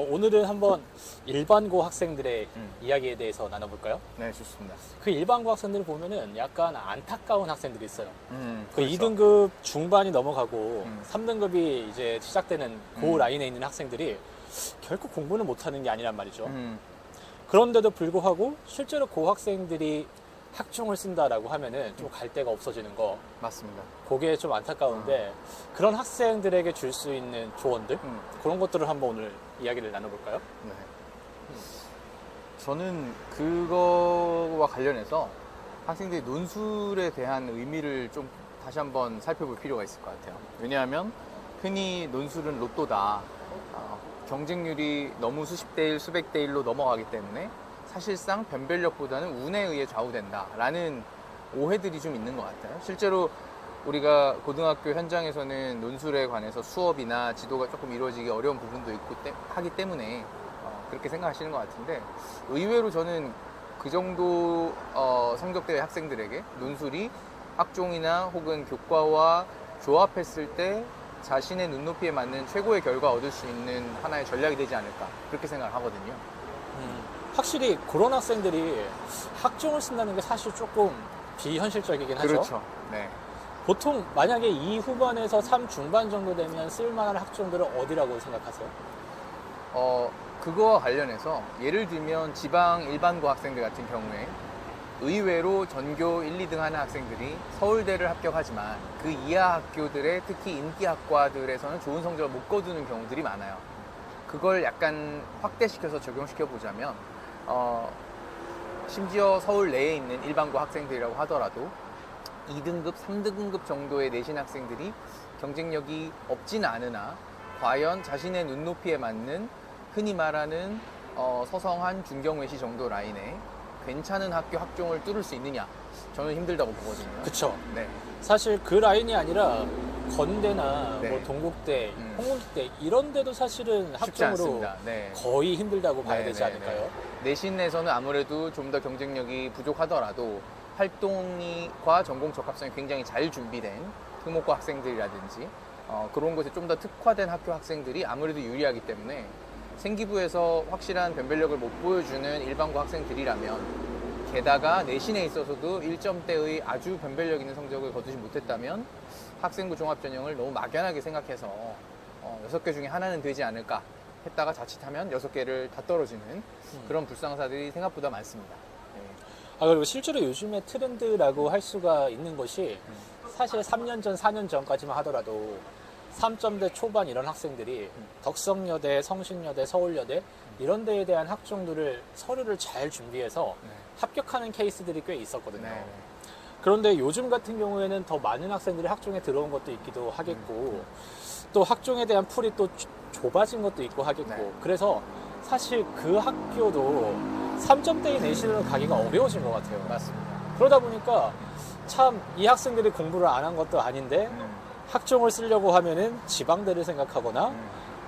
오늘은 한번 일반고 학생들의 이야기에 대해서 나눠볼까요? 네, 좋습니다. 그 일반고 학생들을 보면은 약간 안타까운 학생들이 있어요. 그 그렇죠. 2등급 중반이 넘어가고 3등급이 이제 시작되는 그 라인에 있는 학생들이 결코 공부는 못하는 게 아니란 말이죠. 그런데도 불구하고 실제로 그 학생들이 학종을 쓴다라고 하면은 좀 갈 데가 없어지는 거. 맞습니다. 그게 좀 안타까운데 그런 학생들에게 줄 수 있는 조언들 그런 것들을 한번 오늘 이야기를 나눠볼까요? 네. 저는 그거와 관련해서 학생들이 논술에 대한 의미를 좀 다시 한번 살펴볼 필요가 있을 것 같아요. 왜냐하면 흔히 논술은 로또다. 경쟁률이 너무 수십 대 1, 수백 대 1로 넘어가기 때문에 사실상 변별력보다는 운에 의해 좌우된다라는 오해들이 좀 있는 것 같아요. 실제로 우리가 고등학교 현장에서는 논술에 관해서 수업이나 지도가 조금 이루어지기 어려운 부분도 있고 하기 때문에 그렇게 생각하시는 것 같은데, 의외로 저는 그 정도 성적대의 학생들에게 논술이 학종이나 혹은 교과와 조합했을 때 자신의 눈높이에 맞는 최고의 결과 얻을 수 있는 하나의 전략이 되지 않을까, 그렇게 생각을 하거든요. 확실히 그런 학생들이 학종을 쓴다는 게 사실 조금 비현실적이긴 하죠. 그렇죠. 네. 보통 만약에 2 후반에서 3 중반 정도 되면 쓸만한 학종들은 어디라고 생각하세요? 그거와 관련해서 예를 들면 지방 일반고 학생들 같은 경우에 의외로 전교 1, 2등 하는 학생들이 서울대를 합격하지만 그 이하 학교들의 특히 인기학과들에서는 좋은 성적을 못 거두는 경우들이 많아요. 그걸 약간 확대시켜서 적용시켜 보자면 심지어 서울 내에 있는 일반고 학생들이라고 하더라도 2등급, 3등급 정도의 내신 학생들이 경쟁력이 없지는 않으나 과연 자신의 눈높이에 맞는 흔히 말하는 서성한 중경외시 정도 라인에 괜찮은 학교 학종을 뚫을 수 있느냐, 저는 힘들다고 보거든요. 그쵸. 네. 사실 그 라인이 아니라 건대나 네. 뭐 동국대, 홍문대 이런 데도 사실은 쉽지 학종으로 않습니다. 네. 거의 힘들다고 봐야 네, 되지 네, 않을까요? 네. 내신에서는 아무래도 좀 더 경쟁력이 부족하더라도 활동과 전공 적합성이 굉장히 잘 준비된 특목고 학생들이라든지 그런 것에 좀 더 특화된 학교 학생들이 아무래도 유리하기 때문에 생기부에서 확실한 변별력을 못 보여주는 일반고 학생들이라면, 게다가 내신에 있어서도 1점대의 아주 변별력 있는 성적을 거두지 못했다면 학생부 종합전형을 너무 막연하게 생각해서 6개 중에 하나는 되지 않을까 했다가 자칫하면 6개를 다 떨어지는 그런 불상사들이 생각보다 많습니다. 네. 그리고 실제로 요즘의 트렌드라고 할 수가 있는 것이 사실 3년 전, 4년 전까지만 하더라도 3점대 초반 이런 학생들이 덕성여대, 성신여대, 서울여대 이런 데에 대한 학종들을 서류를 잘 준비해서 합격하는 케이스들이 꽤 있었거든요. 네. 그런데 요즘 같은 경우에는 더 많은 학생들이 학종에 들어온 것도 있기도 하겠고 또 학종에 대한 풀이 또 좁아진 것도 있고 하겠고 네. 그래서 사실 그 학교도 3점대의 내신으로 가기가 어려워진 것 같아요. 맞습니다. 그러다 보니까 참 이 학생들이 공부를 안 한 것도 아닌데 학종을 쓰려고 하면은 지방대를 생각하거나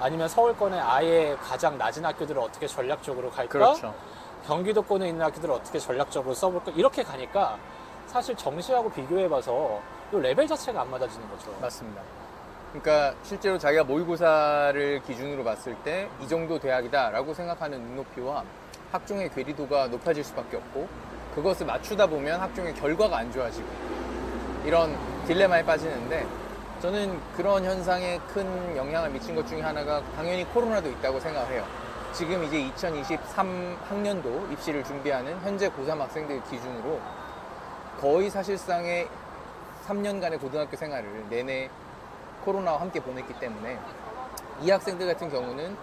아니면 서울권의 아예 가장 낮은 학교들을 어떻게 전략적으로 갈까? 그렇죠. 경기도권에 있는 학교들을 어떻게 전략적으로 써볼까? 이렇게 가니까 사실 정시하고 비교해봐서 이 레벨 자체가 안 맞아지는 거죠. 맞습니다. 그러니까 실제로 자기가 모의고사를 기준으로 봤을 때 이 정도 대학이다라고 생각하는 눈높이와 학종의 괴리도가 높아질 수밖에 없고, 그것을 맞추다 보면 학종의 결과가 안 좋아지고 이런 딜레마에 빠지는데, 저는 그런 현상에 큰 영향을 미친 것 중에 하나가 당연히 코로나도 있다고 생각을 해요. 지금 이제 2023 학년도 입시를 준비하는 현재 고3 학생들 기준으로 거의 사실상의 3년간의 고등학교 생활을 내내 코로나와 함께 보냈기 때문에 이 학생들 같은 경우는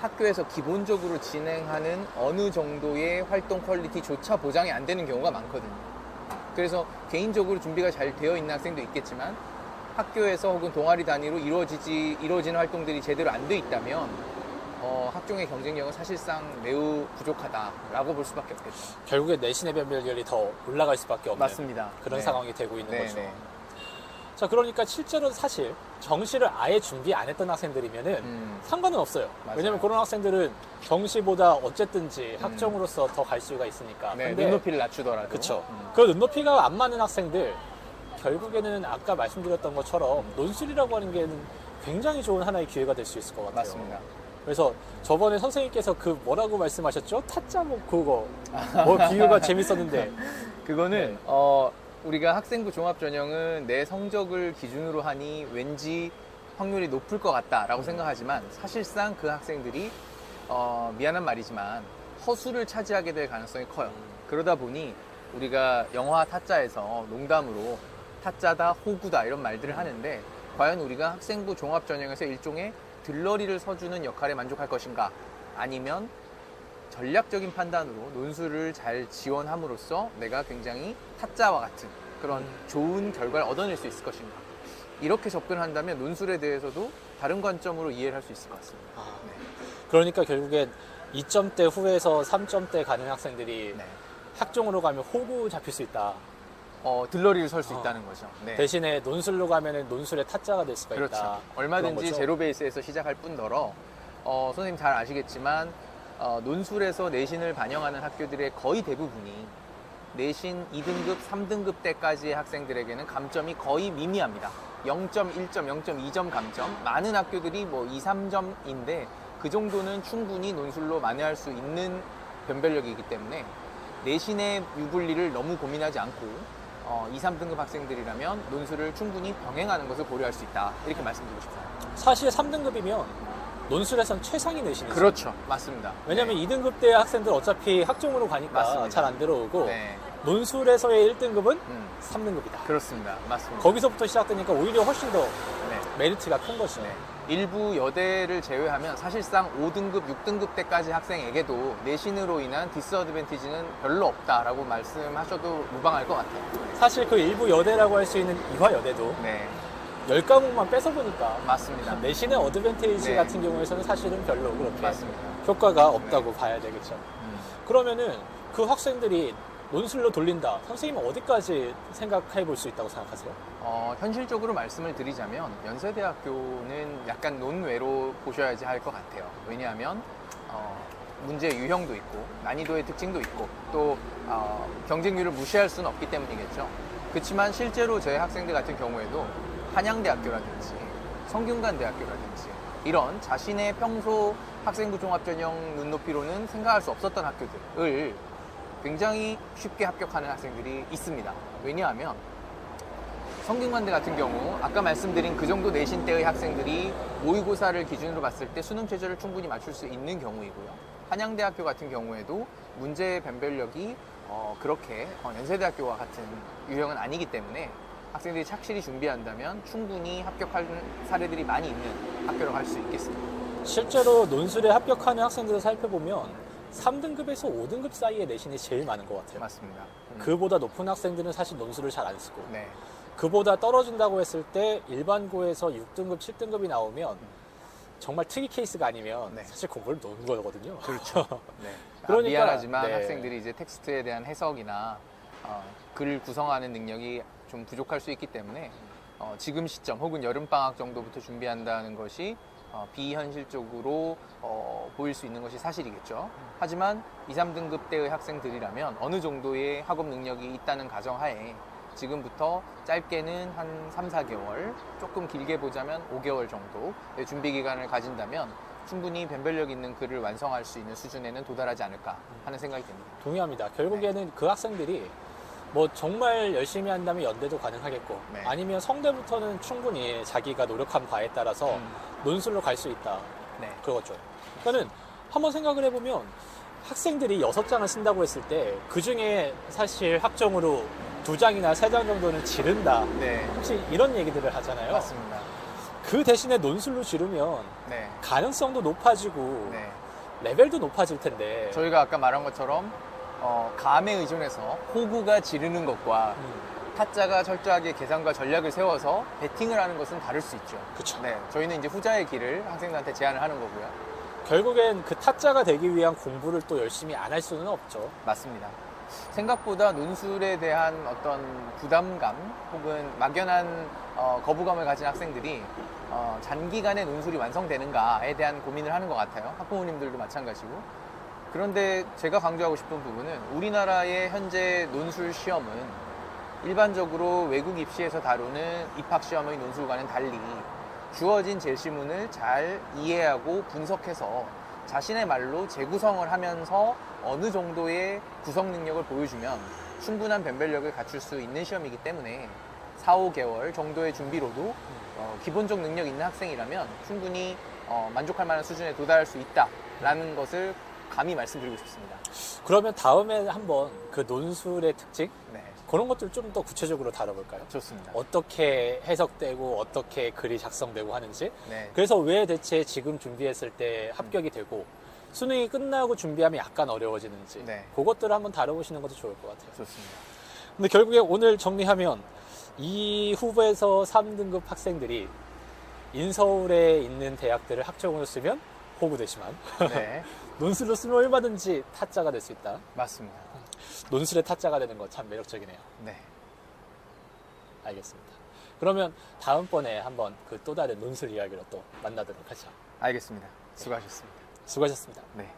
학교에서 기본적으로 진행하는 어느 정도의 활동 퀄리티조차 보장이 안 되는 경우가 많거든요. 그래서 개인적으로 준비가 잘 되어 있는 학생도 있겠지만 학교에서 혹은 동아리 단위로 이루어지는 활동들이 제대로 안 돼 있다면 학종의 경쟁력은 사실상 매우 부족하다라고 볼 수밖에 없겠죠. 결국에 내신의 변별력이 더 올라갈 수밖에 없는 맞습니다. 그런 네. 상황이 되고 있는 네, 거죠. 네. 자, 그러니까 실제로 사실 정시를 아예 준비 안 했던 학생들이면은 상관은 없어요. 맞아요. 왜냐면 그런 학생들은 정시보다 어쨌든지 학종으로서 더 갈 수가 있으니까. 네, 근데 눈높이를 낮추더라도. 그쵸. 그 눈높이가 안 맞는 학생들 결국에는 아까 말씀드렸던 것처럼 논술이라고 하는 게 굉장히 좋은 하나의 기회가 될 수 있을 것 같아요. 맞습니다. 그래서 저번에 선생님께서 그 뭐라고 말씀하셨죠? 타짜 뭐 그거 뭐 비유가 재밌었는데 그거는 네. 우리가 학생부 종합전형은 내 성적을 기준으로 하니 왠지 확률이 높을 것 같다라고 생각하지만 사실상 그 학생들이 미안한 말이지만 허수를 차지하게 될 가능성이 커요. 그러다 보니 우리가 영화 타짜에서 농담으로 타짜다, 호구다 이런 말들을 하는데 과연 우리가 학생부 종합전형에서 일종의 들러리를 서주는 역할에 만족할 것인가, 아니면 전략적인 판단으로 논술을 잘 지원함으로써 내가 굉장히 타짜와 같은 그런 좋은 결과를 얻어낼 수 있을 것인가, 이렇게 접근을 한다면 논술에 대해서도 다른 관점으로 이해를 할 수 있을 것 같습니다. 그러니까 결국엔 2점대 후에서 3점대 가는 학생들이 네. 학종으로 가면 호구 잡힐 수 있다. 들러리를 설 수 있다는 거죠. 네. 대신에 논술로 가면은 논술의 타짜가 될 수가 그렇죠. 있다. 그런 얼마든지 거죠? 제로 베이스에서 시작할 뿐더러 선생님 잘 아시겠지만 논술에서 내신을 반영하는 학교들의 거의 대부분이 내신 2등급, 3등급 때까지의 학생들에게는 감점이 거의 미미합니다. 0.1점, 0.2점 감점. 많은 학교들이 뭐 2, 3점인데 그 정도는 충분히 논술로 만회할 수 있는 변별력이기 때문에 내신의 유불리를 너무 고민하지 않고 2, 3등급 학생들이라면 논술을 충분히 병행하는 것을 고려할 수 있다. 이렇게 말씀드리고 싶어요. 사실 3등급이면 논술에선 최상위 내신이죠. 그렇죠. 맞습니다. 왜냐면 2등급 때 학생들 어차피 학종으로 가니까 맞습니다. 잘 안 들어오고 네. 논술에서의 1등급은 음, 3등급이다. 그렇습니다. 맞습니다. 거기서부터 시작되니까 오히려 훨씬 더 네. 메리트가 큰 거죠. 네. 일부 여대를 제외하면 사실상 5등급, 6등급 때까지 학생에게도 내신으로 인한 디스어드밴티지는 별로 없다라고 말씀하셔도 무방할 것 같아요. 사실 그 일부 여대라고 할 수 있는 이화여대도 네, 10과목만 뺏어보니까 맞습니다. 내신의 어드밴티지 네. 같은 경우에서는 사실은 별로 그렇게 맞습니다. 효과가 없다고 봐야 되겠죠. 음. 그러면은 그 학생들이 논술로 돌린다. 선생님은 어디까지 생각해 볼 수 있다고 생각하세요? 현실적으로 말씀을 드리자면 연세대학교는 약간 논외로 보셔야지 할 것 같아요. 왜냐하면 문제 유형도 있고 난이도의 특징도 있고 또 경쟁률을 무시할 수는 없기 때문이겠죠. 그렇지만 실제로 저희 학생들 같은 경우에도 한양대학교라든지 성균관대학교라든지 이런 자신의 평소 학생부 종합전형 눈높이로는 생각할 수 없었던 학교들을 굉장히 쉽게 합격하는 학생들이 있습니다. 왜냐하면 성균관대 같은 경우 아까 말씀드린 그 정도 내신 때의 학생들이 모의고사를 기준으로 봤을 때 수능 최저를 충분히 맞출 수 있는 경우이고요. 한양대학교 같은 경우에도 문제 변별력이 그렇게 연세대학교와 같은 유형은 아니기 때문에 학생들이 착실히 준비한다면 충분히 합격하는 사례들이 많이 있는 학교로 갈 수 있겠습니다. 실제로 논술에 합격하는 학생들을 살펴보면 3등급에서 5등급 사이의 내신이 제일 많은 것 같아요. 맞습니다. 그보다 높은 학생들은 사실 논술을 잘 안 쓰고 네. 그보다 떨어진다고 했을 때 일반고에서 6등급, 7등급이 나오면 정말 특이 케이스가 아니면 네. 사실 공부를 놓은 거거든요. 그렇죠. 네. 그러니까, 미안하지만 네. 학생들이 이제 텍스트에 대한 해석이나 글을 구성하는 능력이 좀 부족할 수 있기 때문에 지금 시점 혹은 여름방학 정도부터 준비한다는 것이 비현실적으로 보일 수 있는 것이 사실이겠죠. 하지만 2, 3등급 때의 학생들이라면 어느 정도의 학업 능력이 있다는 가정하에 지금부터 짧게는 한 3, 4개월, 조금 길게 보자면 5개월 정도의 준비 기간을 가진다면 충분히 변별력 있는 글을 완성할 수 있는 수준에는 도달하지 않을까 하는 생각이 듭니다. 동의합니다. 결국에는 그 학생들이 뭐 정말 열심히 한다면 연대도 가능하겠고 네. 아니면 성대부터는 충분히 자기가 노력한 바에 따라서 논술로 갈 수 있다. 네. 그거죠. 그러니까는 한번 생각을 해보면 학생들이 6장을 쓴다고 했을 때 그 중에 사실 학종으로 2장이나 3장 정도는 지른다. 네. 혹시 이런 얘기들을 하잖아요. 맞습니다. 그 대신에 논술로 지르면 네. 가능성도 높아지고 네. 레벨도 높아질 텐데 저희가 아까 말한 것처럼 감에 의존해서 호구가 지르는 것과 타짜가 철저하게 계산과 전략을 세워서 배팅을 하는 것은 다를 수 있죠. 그쵸. 네, 저희는 이제 후자의 길을 학생들한테 제안을 하는 거고요. 결국엔 그 타짜가 되기 위한 공부를 또 열심히 안 할 수는 없죠. 맞습니다. 생각보다 논술에 대한 어떤 부담감 혹은 막연한 거부감을 가진 학생들이 단기간에 논술이 완성되는가에 대한 고민을 하는 것 같아요. 학부모님들도 마찬가지고. 그런데 제가 강조하고 싶은 부분은 우리나라의 현재 논술 시험은 일반적으로 외국 입시에서 다루는 입학시험의 논술과는 달리 주어진 제시문을 잘 이해하고 분석해서 자신의 말로 재구성을 하면서 어느 정도의 구성 능력을 보여주면 충분한 변별력을 갖출 수 있는 시험이기 때문에 4, 5개월 정도의 준비로도 기본적 능력 있는 학생이라면 충분히 만족할 만한 수준에 도달할 수 있다라는 것을 감히 말씀드리고 싶습니다. 그러면 다음에 한번 그 논술의 특징 네, 그런 것들 좀 더 구체적으로 다뤄볼까요? 좋습니다. 어떻게 해석되고 어떻게 글이 작성되고 하는지. 네, 그래서 왜 대체 지금 준비했을 때 합격이 되고 수능이 끝나고 준비하면 약간 어려워지는지 네. 그것들을 한번 다뤄보시는 것도 좋을 것 같아요. 좋습니다. 근데 결국에 오늘 정리하면 이 후보에서 3등급 학생들이 인서울에 있는 대학들을 학종으로 쓰면 호구되지만 네, 논술로 쓰면 얼마든지 타짜가 될 수 있다. 맞습니다. 논술의 타짜가 되는 거 참 매력적이네요. 네, 알겠습니다. 그러면 다음번에 한번 그 또 다른 논술 이야기로 또 만나도록 하죠. 알겠습니다. 수고하셨습니다. 수고하셨습니다. 네.